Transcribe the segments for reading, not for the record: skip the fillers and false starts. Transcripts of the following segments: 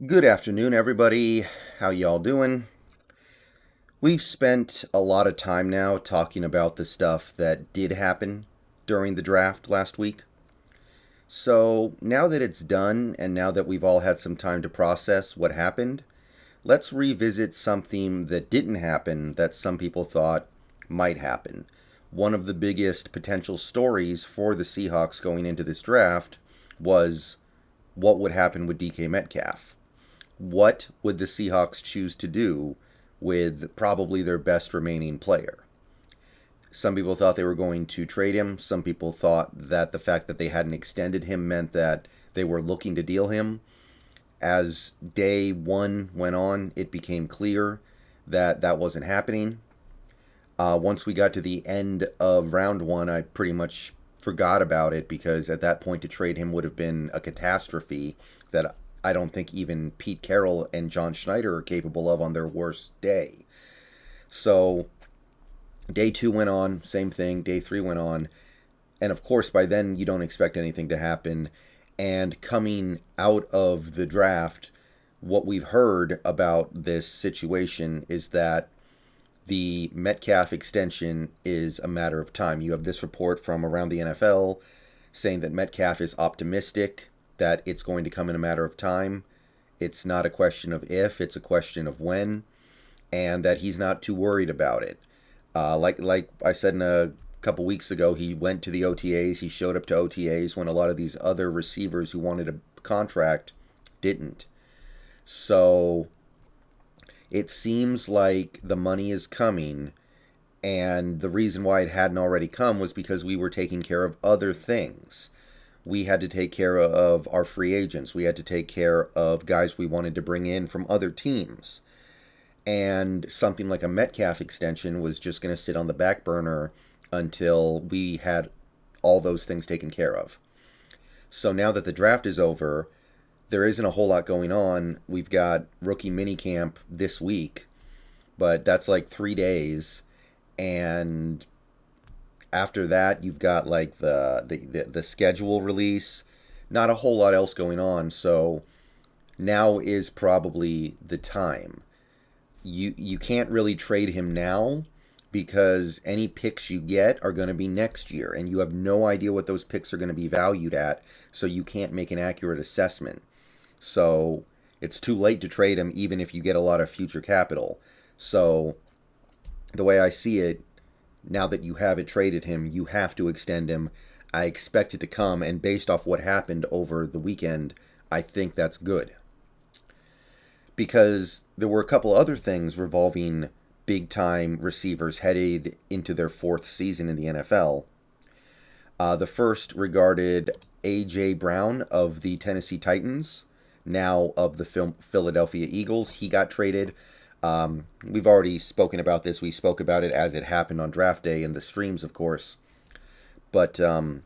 Good afternoon, everybody. How y'all doing? We've spent a lot of time now talking about the stuff that did happen during the draft last week. So now that it's done, and now that we've all had some time to process what happened, let's revisit something that didn't happen that some people thought might happen. One of the biggest potential stories for the Seahawks going into this draft was what would happen with DK Metcalf. What would the Seahawks choose to do with probably their best remaining player? Some people thought they were going to trade him. Some people thought that the fact that they hadn't extended him meant that they were looking to deal him. As day one went on, it became clear that that wasn't happening. Once we got to the end of round one, I pretty much forgot about it because at that point to trade him would have been a catastrophe that I don't think even Pete Carroll and John Schneider are capable of on their worst day. So day two went on, same thing. Day three went on. And of course, by then, you don't expect anything to happen. And coming out of the draft, what we've heard about this situation is that the Metcalf extension is a matter of time. You have this report from around the NFL saying that Metcalf is optimistic that it's going to come in a matter of time. It's not a question of if, it's a question of when, and that he's not too worried about it. Like I said in a couple weeks ago, he went to the OTAs, he showed up to OTAs when a lot of these other receivers who wanted a contract didn't. So it seems like the money is coming, and the reason why it hadn't already come was because we were taking care of other things. We had to take care of our free agents. We had to take care of guys we wanted to bring in from other teams. And something like a Metcalf extension was just going to sit on the back burner until we had all those things taken care of. So now that the draft is over, there isn't a whole lot going on. We've got rookie minicamp this week, but that's like 3 days. And after that, you've got like the schedule release. Not a whole lot else going on. So now is probably the time. You can't really trade him now because any picks you get are going to be next year, and you have no idea what those picks are going to be valued at, so you can't make an accurate assessment. So it's too late to trade him even if you get a lot of future capital. So the way I see it, now that you haven't traded him, you have to extend him. I expect it to come, and based off what happened over the weekend, I think that's good. Because there were a couple other things revolving big-time receivers headed into their fourth season in the NFL. The first regarded A.J. Brown of the Tennessee Titans, now of the Philadelphia Eagles. He got traded. We've already spoken about this. We spoke about it as it happened on draft day in the streams, of course. But to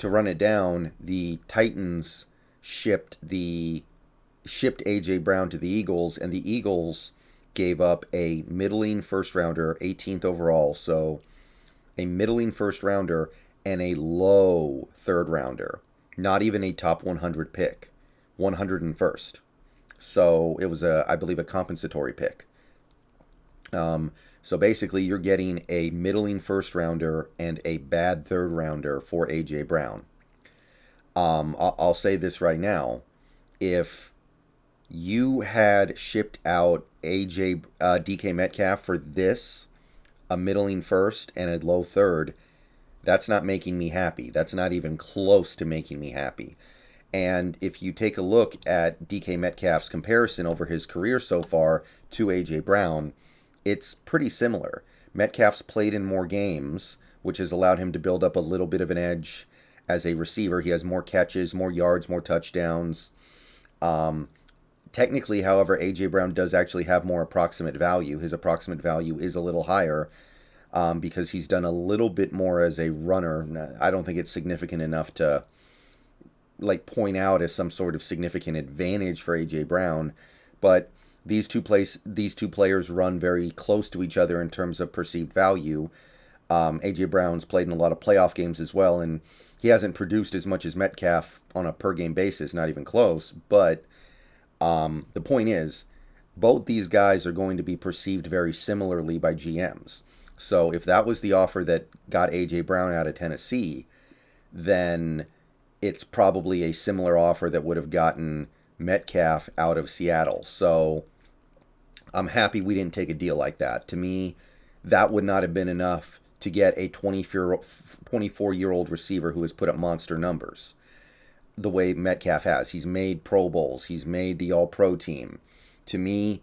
run it down, the Titans shipped A.J. Brown to the Eagles, and the Eagles gave up a middling first rounder, 18th overall. So a middling first rounder and a low third rounder. Not even a top 100 pick. 101st. So it was, I believe, a compensatory pick. So basically, you're getting a middling first rounder and a bad third rounder for A.J. Brown. I'll say this right now. If you had shipped out DK Metcalf for this, a middling first and a low third, that's not making me happy. That's not even close to making me happy. And if you take a look at DK Metcalf's comparison over his career so far to A.J. Brown, it's pretty similar. Metcalf's played in more games, which has allowed him to build up a little bit of an edge as a receiver. He has more catches, more yards, more touchdowns. Technically, however, A.J. Brown does actually have more approximate value. His approximate value is a little higher because he's done a little bit more as a runner. I don't think it's significant enough to point out as some sort of significant advantage for A.J. Brown, but these two players run very close to each other in terms of perceived value. A.J. Brown's played in a lot of playoff games as well, and he hasn't produced as much as Metcalf on a per game basis, not even close, but The point is, both these guys are going to be perceived very similarly by GMs. So if that was the offer that got A.J. Brown out of Tennessee, then it's probably a similar offer that would have gotten Metcalf out of Seattle. So I'm happy we didn't take a deal like that. To me, that would not have been enough to get a 24-year-old receiver who has put up monster numbers the way Metcalf has. He's made Pro Bowls. He's made the All-Pro team. To me,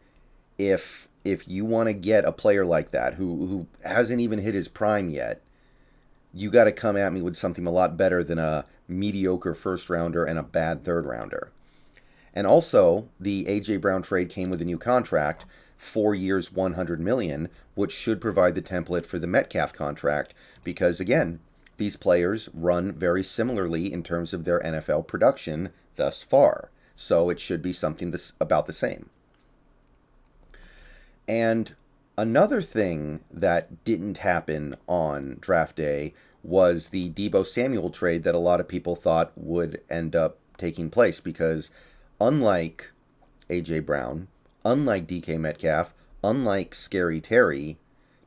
if you want to get a player like that who hasn't even hit his prime yet, you got to come at me with something a lot better than a mediocre first rounder and a bad third rounder. And also, the A.J. Brown trade came with a new contract, 4 years, $100 million, which should provide the template for the Metcalf contract because, again, these players run very similarly in terms of their NFL production thus far. So it should be something about the same. And another thing that didn't happen on draft day was the Deebo Samuel trade that a lot of people thought would end up taking place because unlike A.J. Brown, unlike DK Metcalf, unlike Scary Terry,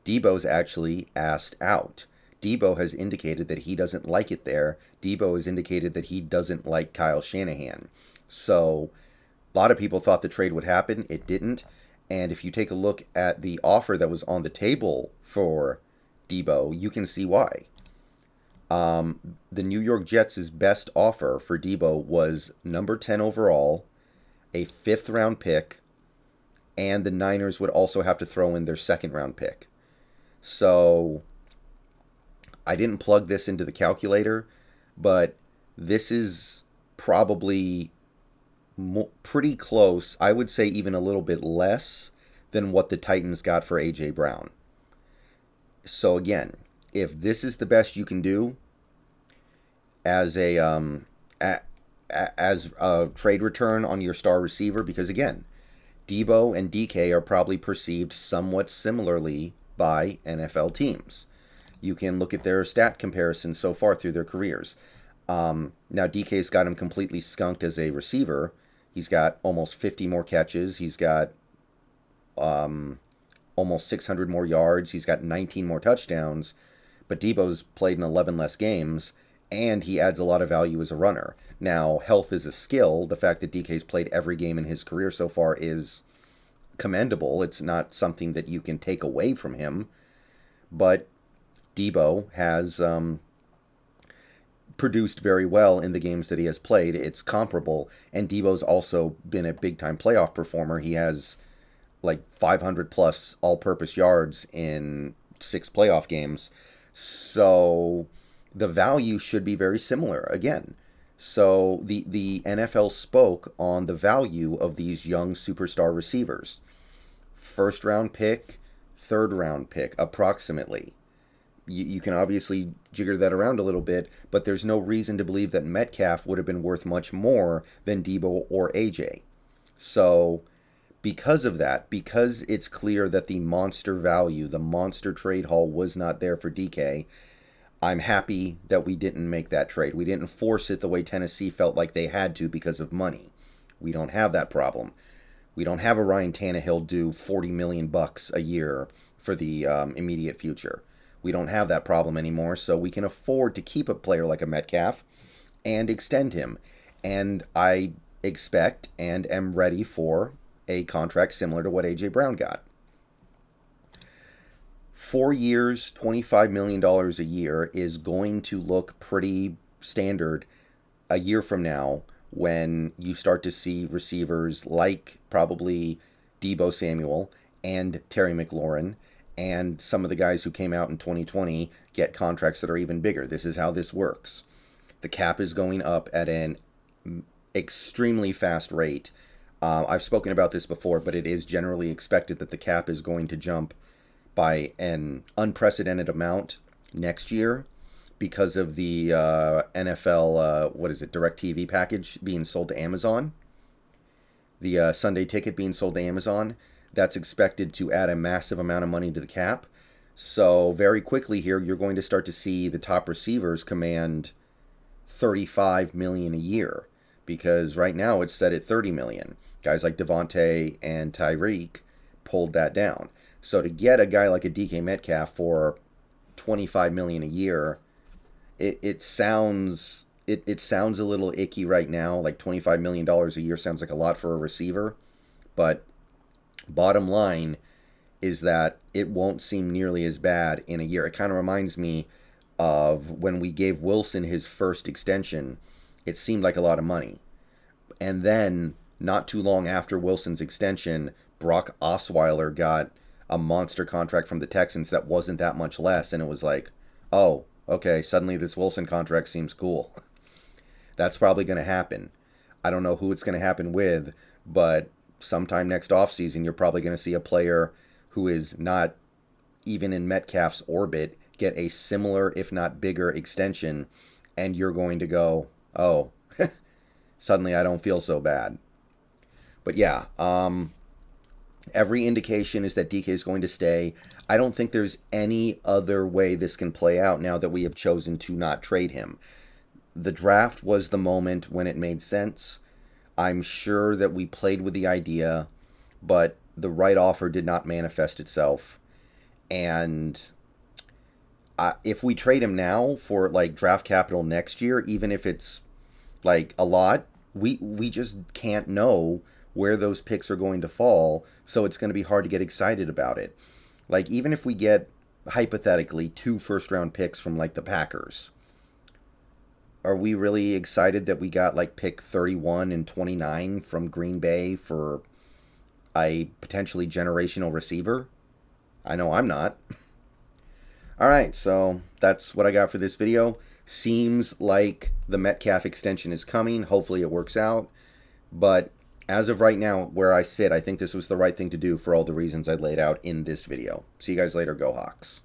Deebo's actually asked out. Deebo has indicated that he doesn't like it there. Deebo has indicated that he doesn't like Kyle Shanahan. So a lot of people thought the trade would happen. It didn't. And if you take a look at the offer that was on the table for Deebo, you can see why. The New York Jets' best offer for Deebo was number 10 overall, a 5th round pick, and the Niners would also have to throw in their 2nd round pick. So I didn't plug this into the calculator, but this is probably pretty close. I would say even a little bit less than what the Titans got for A.J. Brown. So again, if this is the best you can do as a trade return on your star receiver, because again, Deebo and DK are probably perceived somewhat similarly by NFL teams. You can look at their stat comparisons so far through their careers. Now DK's got him completely skunked as a receiver. He's got almost 50 more catches. He's got almost 600 more yards. He's got 19 more touchdowns. But Deebo's played in 11 less games, and he adds a lot of value as a runner. Now, health is a skill. The fact that DK's played every game in his career so far is commendable. It's not something that you can take away from him. But Deebo has produced very well in the games that he has played. It's comparable. And Deebo's also been a big-time playoff performer. He has like 500 plus all-purpose yards in 6 playoff games. So the value should be very similar again. So the NFL spoke on the value of these young superstar receivers. 1st round pick, 3rd round pick, approximately. You can obviously jigger that around a little bit, but there's no reason to believe that Metcalf would have been worth much more than Deebo or AJ. So because of that, because it's clear that the monster value, the monster trade haul was not there for DK, I'm happy that we didn't make that trade. We didn't force it the way Tennessee felt like they had to because of money. We don't have that problem. We don't have a Ryan Tannehill due $40 million a year for the immediate future. We don't have that problem anymore, so we can afford to keep a player like a Metcalf and extend him. And I expect and am ready for a contract similar to what A.J. Brown got. 4 years, $25 million a year is going to look pretty standard a year from now when you start to see receivers like probably Deebo Samuel and Terry McLaurin and some of the guys who came out in 2020 get contracts that are even bigger. This is how this works. The cap is going up at an extremely fast rate. I've spoken about this before, but it is generally expected that the cap is going to jump by an unprecedented amount next year because of the NFL, DirecTV package being sold to Amazon. The Sunday ticket being sold to Amazon. That's expected to add a massive amount of money to the cap. So very quickly here, you're going to start to see the top receivers command $35 million a year because right now it's set at 30 million. Guys like Devontae and Tyreek pulled that down. So to get a guy like a DK Metcalf for 25 million a year, it sounds a little icky right now. Like $25 million a year sounds like a lot for a receiver, but bottom line is that it won't seem nearly as bad in a year. It kind of reminds me of when we gave Wilson his first extension. It seemed like a lot of money. And then, not too long after Wilson's extension, Brock Osweiler got a monster contract from the Texans that wasn't that much less, and it was like, oh, okay, suddenly this Wilson contract seems cool. That's probably going to happen. I don't know who it's going to happen with, but sometime next offseason, you're probably going to see a player who is not even in Metcalf's orbit get a similar, if not bigger, extension, and you're going to go, oh, suddenly I don't feel so bad. But yeah, every indication is that DK is going to stay. I don't think there's any other way this can play out now that we have chosen to not trade him. The draft was the moment when it made sense. I'm sure that we played with the idea, but the right offer did not manifest itself. And if we trade him now for like draft capital next year, even if it's like a lot, we just can't know where those picks are going to fall, so it's going to be hard to get excited about it. Like, even if we get, hypothetically, 2 first-round picks from, like, the Packers, are we really excited that we got, like, pick 31 and 29 from Green Bay for a potentially generational receiver? I know I'm not. Alright, so that's what I got for this video. Seems like the Metcalf extension is coming. Hopefully it works out. But as of right now, where I sit, I think this was the right thing to do for all the reasons I laid out in this video. See you guys later. Go Hawks.